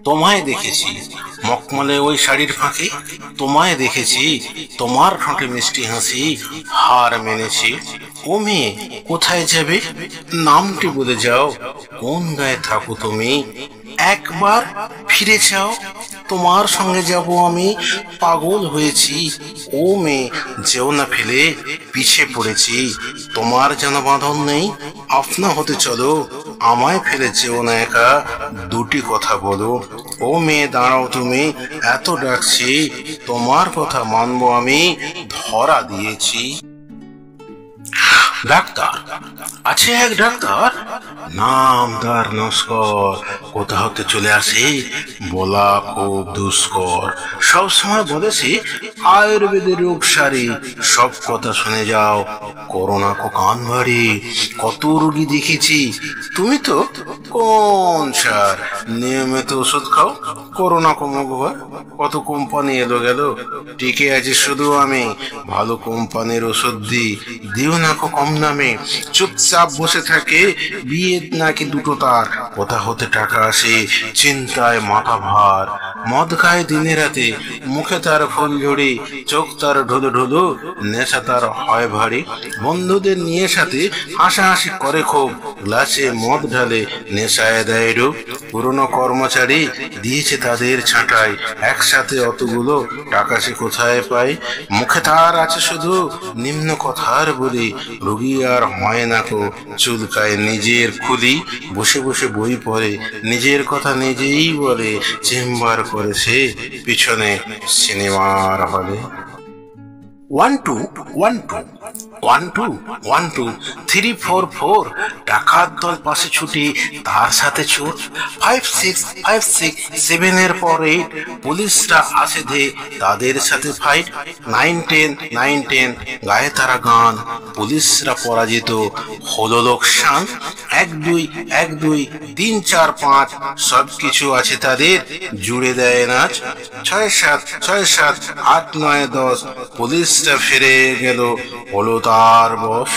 তোমায় দেখেছি মখমলে ওই শাড়ির ফাঁকে, তোমায় দেখেছি তোমার ঠোঁটে মিষ্টি হাসি, হার মেনেছি। ও মেয়ে কোথায় যাবে, নামটি বলে যাও, কোন গায়ে থাকো তুমি, একবার ফিরে চাও, তোমার সঙ্গে যাব আমি, পাগল হয়েছি। ও মেয়ে যেও না ফেলে, পিছে পড়েছি, তোমার যেন বাঁধন নেই, আপনা হতে চলো, আমায় ফেলে যেও না একা, দুটি কথা বলো। ও মেয়ে দাঁড়াও তুমি, এত ডাকছি, তোমার কথা মানবো আমি, ধরা দিয়েছি। ডাক্তার আছে এক ডাক্তার, নাম তার নস্কর, কোথা হতে চলে আসে বলা খুব দুষ্কর। সব সময় বলেছি আয়ুর্বেদের রোগ সারি, সব কথা শুনে যাও, করোনা কো কান ভারী, কত রোগী দেখেছি, তুমি তো কোন সার, নিয়মিত ওষুধ খাও, করোনা কমুক ভয়, কত কোম্পানি এলো গেল, টিকে আছে শুধু আমি, ভালো কোম্পানির ওষুধ দিও না কম দামে, চুপচাপ বসে থাকে, বিয়ে নাকি দুটো তার, কোথা হতে টাকা আসে, চিন্তায় মাথা ভার, মদ খায় দিনে রাতে, মুখে তার ফুল ঝুড়ি, চোখ তার ঢোলো ঢোলো, নেশা তার হয় ভারী, বন্ধুদের নিয়ে সাথে হাসাহাসি করে খুব, গ্লাসে মদ ঢালে নেশায় দেয় ডুব, পুরনো কর্মচারী দিয়েছে তাদের ছাঁটাই, একসাথে অতগুলো টাকা সে কোথায় পায়, মুখে তার আছে শুধু নিম্ন কথার বলি, রোগী আর হয় না কো চুলকায় নিজের খুলি, বসে বসে বই পড়ে নিজের কথা নিজেই বলে, চেম্বার করেছে পিছনে সিনেমার হলে। 1 2 1 2 1 2 1 2 3 4 4, টাকার দল পাশে ছুটি, তার সাথে ছুট, 5 6 5 6 7 এর পর 8, পুলিশরা আসে ধে, তাদের সাথে ফাইট, 9 10 9 10, গায়ে তারা গান, পুলিশরা পরাজিত, হলো লোকসান, 1 2 1 2 3 4 5, সবকিছু আছে তাদের, জুড়ে দেয় নাচ, 6 7 6 7 8 9 10, পুলিশরা ফিরে গেল, হলো তার বস,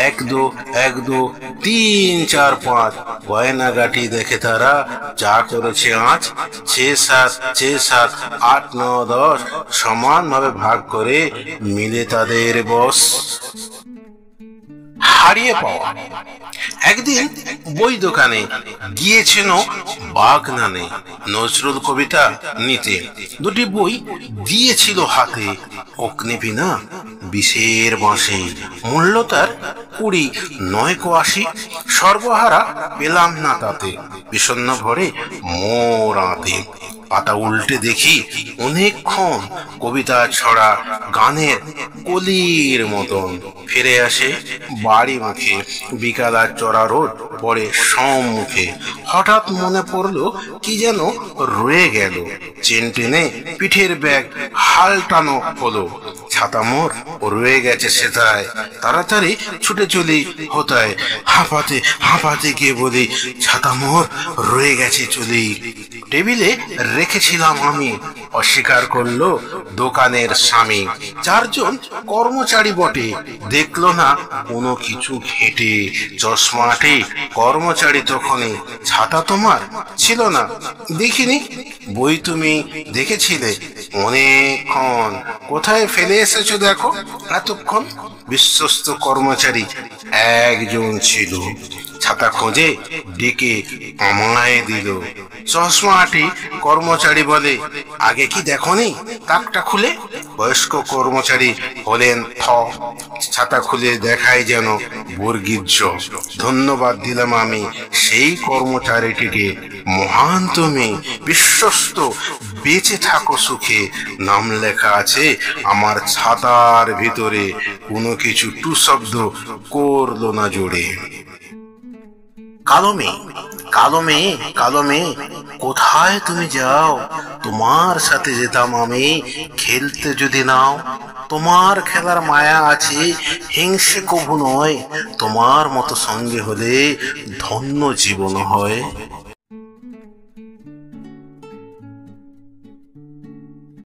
1 2 1 2 3 4 5, গয়নাগাটি দেখে তারা, যা করেছে আজ, 6 7 6 7 8 9 10, সমান ভাবে ভাগ করে মিলে তাদের বস। হারিয়ে পাওয়া। একদিন বই দোকানে গিয়েছিল বাগনানে, নজরুল কবিতা নিতে, দুটি বই দিয়েছিল হাতে, অগ্নিবি না বিষের বাঁশি, মূল্য তার 20 9 80, সর্বহারা পেলাম না তাতে, বিষণ্ণ ভরে মোর আঁতে, পাতা উল্টে দেখি অনেকক্ষণ, কবিতা ছড়া গানের কলির মতন, ফিরে আসে বাড়ি মুখে, বিকাল আর চড়া রোদ পড়ে সম্মুখে, হঠাৎ মনে পড়লো কি যেন রয়ে গেল, চেন টেনে পিঠের ব্যাগ হালটানো হলো, ছাতা মোর রয়ে গেছে সেথায়, তাড়াতাড়ি ছুটে চলি হোতায়, হাঁপাতে হাঁপাতে গিয়ে বলি, ছাতা মোর রয়ে গেছে চলি, টেবিলে রেখেছিলাম আমি, অস্বীকার করলো দোকানের স্বামী, 4 জন কর্মচারী বটে, দেখলো না কোনো কিছু ঘেটে, চশমাটে কর্মচারী তখনই, ছাতা তোমার ছিল না, দেখিনি, বই তুমি দেখেছিলে অনেকক্ষণ, কোথায় ফেলে এসেছো দেখো এতক্ষণ, বিশ্বস্ত কর্মচারী একজন ছিল, ছাতা খোঁজে ডেকে আমায় দিল, চশমাটি কর্মচারী বলে, আগে কি দেখোনি তাকটা খুলে, বয়স্ক কর্মচারী হলেন থ, ছাতা খুলে দেখায় যেন বর্গীর জ, ধন্যবাদ দিলাম আমি সেই কর্মচারীটিকে, মহান তুমি, বিশ্বস্ত, বেঁচে থাকো সুখে, নাম লেখা আছে আমার ছাতার ভিতরে, কোনো কিছু টু শব্দ করলো না জোরে। কালো মেয়ে কালো মেয়ে কালো মেয়ে, কোথায় তুমি যাও, তোমার সাথে যেতাম আমি, খেলতে যদি নাও, তোমার খেলার মায়া আছে, হিংসে কভু নয়, তোমার মতো সঙ্গে হলে ধন্য জীবন হয়।